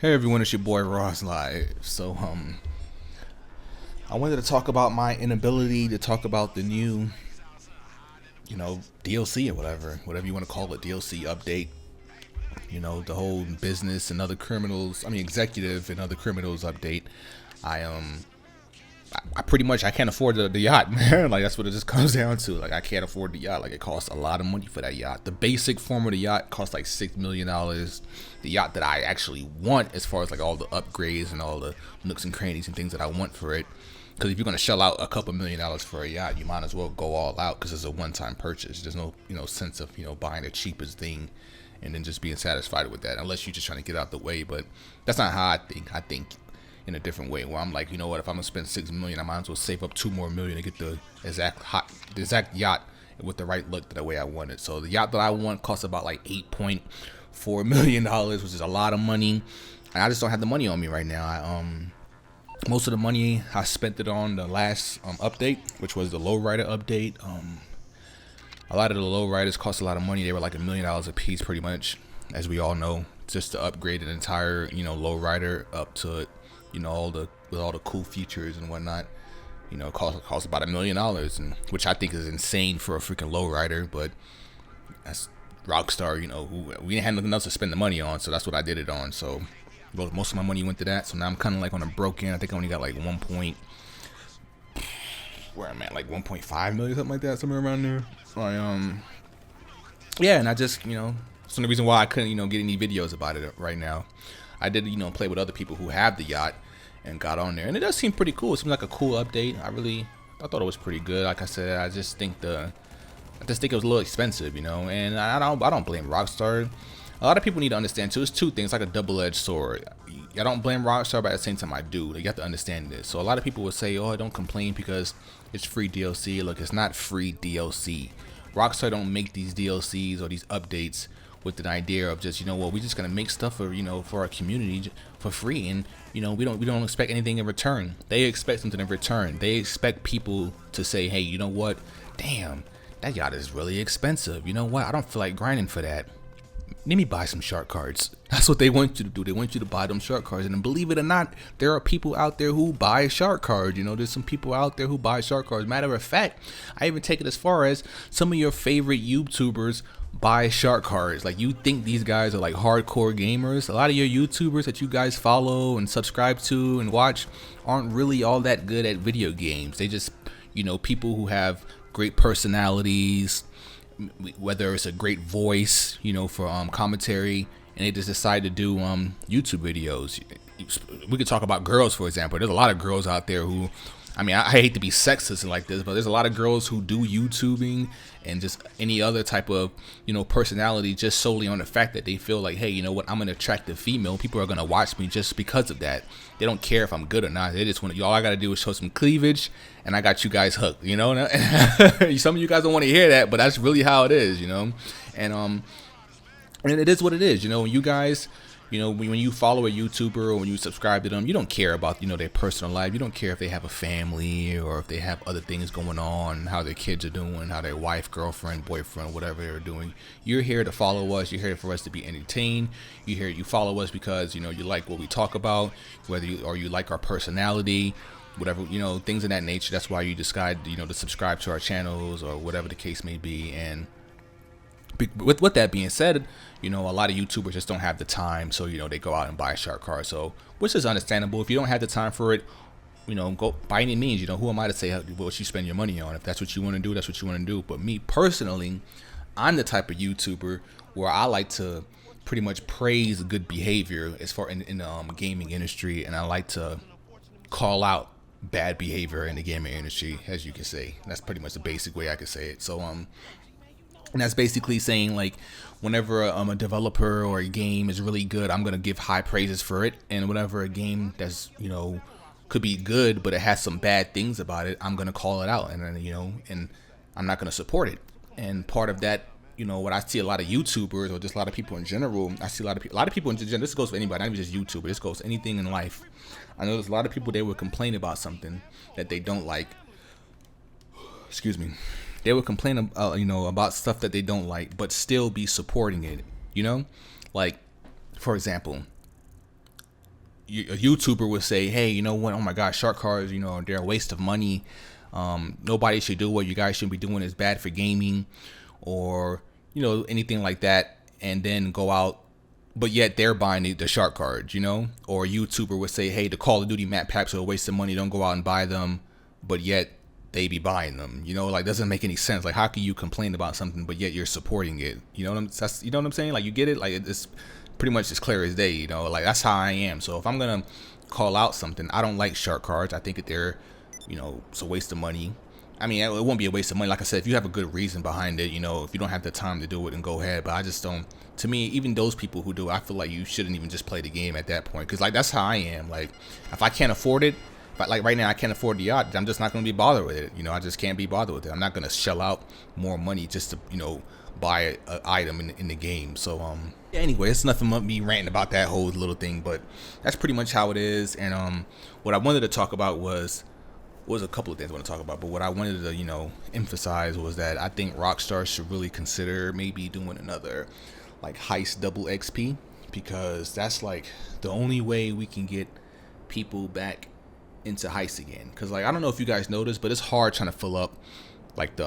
Hey everyone, it's your boy Raislive. I wanted to talk about my inability to talk about the new, DLC or whatever you want to call it, DLC update. The whole business and other criminals, executive and other criminals update. I I pretty much I can't afford the yacht, man. Like that's what it just comes down to. Like I can't afford the yacht. Like it costs a lot of money for that yacht. The basic form of the yacht costs like $6 million. The yacht that I actually want, as far as like all the upgrades and all the nooks and crannies and things that I want for it. Because if you're gonna shell out a couple $1 million for a yacht, you might as well go all out because it's a one-time purchase. There's no sense of buying the cheapest thing and then just being satisfied with that, unless you're just trying to get out the way. But that's not how I think. I think in a different way, where I'm like, you know what, if I'm gonna spend $6 million, I might as well save up $2 more million to get the exact yacht with the right look the way I want it. So the yacht that I want costs about like $8.4 million, which is a lot of money, and I just don't have the money on me right now. Most of the money I spent it on the last update, which was the lowrider update. A lot of the lowriders cost a lot of money. They were like $1 million a piece, pretty much, as we all know, just to upgrade an entire lowrider up to all the cool features and whatnot. Cost about $1 million, and which I think is insane for a freaking lowrider. But that's Rockstar. We didn't have nothing else to spend the money on, so that's what I did it on. So most of my money went to that. So now I'm kind of like on a broke end. I think I only got like where I'm at, like 1.5 million, something like that, somewhere around there. Yeah, and I just it's the reason why I couldn't get any videos about it right now. I did play with other people who have the yacht and got on there, and it does seem pretty cool. It seems like a cool update. I thought it was pretty good. Like I said, I just think it was a little expensive, and I don't blame Rockstar. A lot of people need to understand too. It's two things, like a double-edged sword. I don't blame Rockstar, but at the same time I do. You have to understand this. So a lot of people will say, "Oh, don't complain because it's free DLC." Look, it's not free DLC. Rockstar don't make these DLCs or these updates with an idea of just we're just gonna make stuff for our community for free, and we don't expect anything in return. They expect something in return. They expect people to say, "Hey, you know what? Damn, that yacht is really expensive. You know what? I don't feel like grinding for that. Let me buy some shark cards." That's what they want you to do. They want you to buy them shark cards. And believe it or not, there are people out there who buy shark cards. There's some people out there who buy shark cards. Matter of fact, I even take it as far as some of your favorite YouTubers buy shark cards. Like, you think these guys are like hardcore gamers. A lot of your YouTubers that you guys follow and subscribe to and watch aren't really all that good at video games. They just, people who have great personalities, whether it's a great voice, for commentary, and they just decide to do YouTube videos. We could talk about girls, for example. There's a lot of girls out there who, I hate to be sexist like this, but there's a lot of girls who do YouTubing and just any other type of, personality just solely on the fact that they feel like, hey, you know what, I'm an attractive female. People are going to watch me just because of that. They don't care if I'm good or not. They just want to, all I got to do is show some cleavage and I got you guys hooked, Some of you guys don't want to hear that, but that's really how it is, and it is what it is, when you guys, when you follow a YouTuber or when you subscribe to them, you don't care about, their personal life. You don't care if they have a family or if they have other things going on, how their kids are doing, how their wife, girlfriend, boyfriend, whatever they're doing. You're here to follow us. You're here for us to be entertained. You follow us because, you like what we talk about, whether you like our personality, whatever, things of that nature. That's why you decide, to subscribe to our channels or whatever the case may be. And with that being said, a lot of YouTubers just don't have the time, so they go out and buy a shark card. So, which is understandable. If you don't have the time for it, go by any means. Who am I to say what you spend your money on? If that's what you want to do, that's what you want to do. But me personally, I'm the type of YouTuber where I like to pretty much praise good behavior as far in the gaming industry, and I like to call out bad behavior in the gaming industry, as you can say. That's pretty much the basic way I could say it. So and that's basically saying, like, whenever a developer or a game is really good, I'm gonna give high praises for it, and whenever a game that's could be good but it has some bad things about it, I'm gonna call it out, and then and I'm not gonna support it. And part of that, what I see a lot of YouTubers or just a lot of people in general, I see a lot of people in general. This goes for anybody, not even just YouTubers. This goes for anything in life. I know there's a lot of people, they will complain about something that they don't like. Excuse me. They would complain, about stuff that they don't like, but still be supporting it. Like, for example, a YouTuber would say, hey, you know what? Oh my gosh, shark cards, you know, they're a waste of money. Nobody should do what you guys should be doing. Is bad for gaming, or you know, anything like that, and then go out. But yet they're buying the shark cards, you know. Or a YouTuber would say, hey, the Call of Duty map packs are a waste of money. Don't go out and buy them. But yet they be buying them, you know. Like, doesn't make any sense. Like, how can you complain about something but yet you're supporting it? You know you know what I'm saying? Like, you get it? Like, it's pretty much as clear as day, you know. Like, that's how I am. So if I'm gonna call out something, I don't like shark cards. I think that they're, you know, it's a waste of money. I mean, it won't be a waste of money. Like I said, if you have a good reason behind it, you know, if you don't have the time to do it, then go ahead. But I just don't. To me, even those people who do, I feel like you shouldn't even just play the game at that point. Because, like, that's how I am. Like, if I can't afford it, like right now I can't afford the yacht, I'm just not going to be bothered with it. You know, I just can't be bothered with it. I'm not going to shell out more money just to, you know, buy an item in the game. So, anyway, it's nothing but me ranting about that whole little thing. But that's pretty much how it is. And what I wanted to talk about was a couple of things I want to talk about, but what I wanted to, you know, emphasize was that I think Rockstar should really consider maybe doing another like heist double XP, because that's like the only way we can get people back into heist again. Because like, I don't know if you guys noticed, but it's hard trying to fill up like the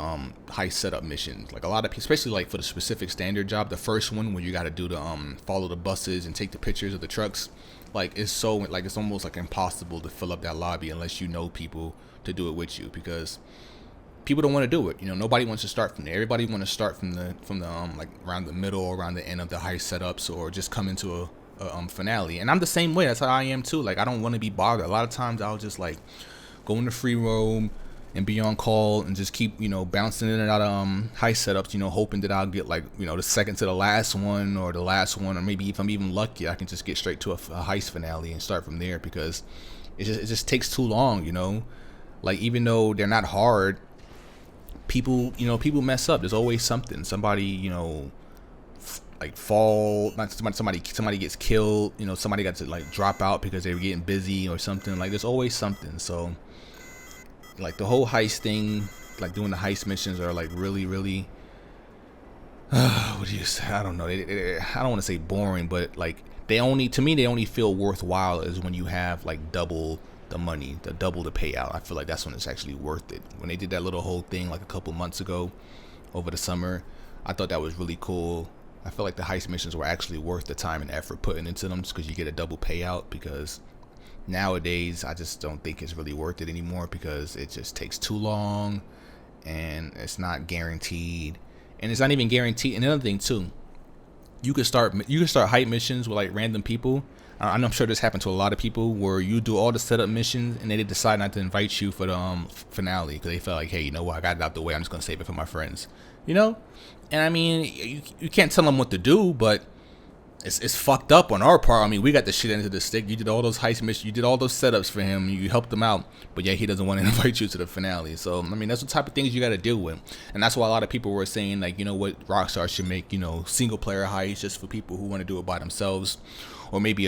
heist setup missions. Like a lot of people, especially like for the specific standard job, the first one where you got to do the follow the buses and take the pictures of the trucks, like it's so like it's almost like impossible to fill up that lobby unless you know people to do it with you, because people don't want to do it. You know, nobody wants to start from there. Everybody want to start from the like around the middle or around the end of the heist setups, or just come into a finale. And I'm the same way. That's how I am too. Like, I don't want to be bothered. A lot of times I'll just like go in the free roam and be on call and just keep, you know, bouncing in and out of heist setups, you know, hoping that I'll get like, you know, the second to the last one or the last one, or maybe if I'm even lucky I can just get straight to a heist finale and start from there, because it just takes too long, you know. Like, even though they're not hard, people mess up. There's always something. Somebody, you know, like fall, not somebody gets killed, you know, somebody got to like drop out because they were getting busy or something. Like, there's always something. So like the whole heist thing, like doing the heist missions are like really what do you say? I don't know. I don't want to say boring, but like to me they only feel worthwhile is when you have like double the money, double the payout. I feel like that's when it's actually worth it. When they did that little whole thing like a couple months ago over the summer, I thought that was really cool. I feel like the heist missions were actually worth the time and effort putting into them, just because you get a double payout. Because nowadays I just don't think it's really worth it anymore, because it just takes too long and it's not guaranteed, and it's not even guaranteed. And another thing too, you could start hype missions with like random people. I'm sure this happened to a lot of people, where you do all the setup missions and they decide not to invite you for the finale because they felt like, hey, you know what, I got it out the way, I'm just gonna save it for my friends, you know. And I mean, you can't tell them what to do, but it's fucked up on our part. I mean, we got the shit into the stick. You did all those heist missions, you did all those setups for him, you helped him out, but yeah, he doesn't want to invite you to the finale. So I mean, that's the type of things you got to deal with, and that's why a lot of people were saying like, you know what, Rockstar should make, you know, single player heists just for people who want to do it by themselves, or maybe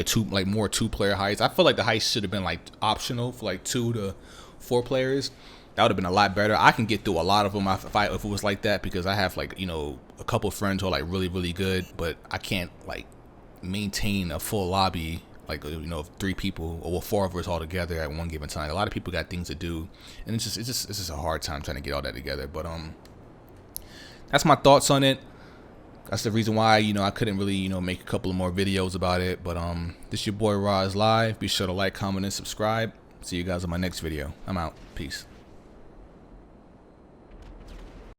more two-player heists. I feel like the heist should have been like optional for like 2 to 4 players. That would have been a lot better. I can get through a lot of them if it was like that, because I have like, you know, a couple friends who are like really good, but I can't like maintain a full lobby, like, you know, 3 people or 4 of us all together at one given time. A lot of people got things to do, and it's just a hard time trying to get all that together. But that's my thoughts on it. That's the reason why, you know, I couldn't really, you know, make a couple of more videos about it. But this your boy Raislive. Be sure to like, comment, and subscribe. See you guys on my next video. I'm out. Peace.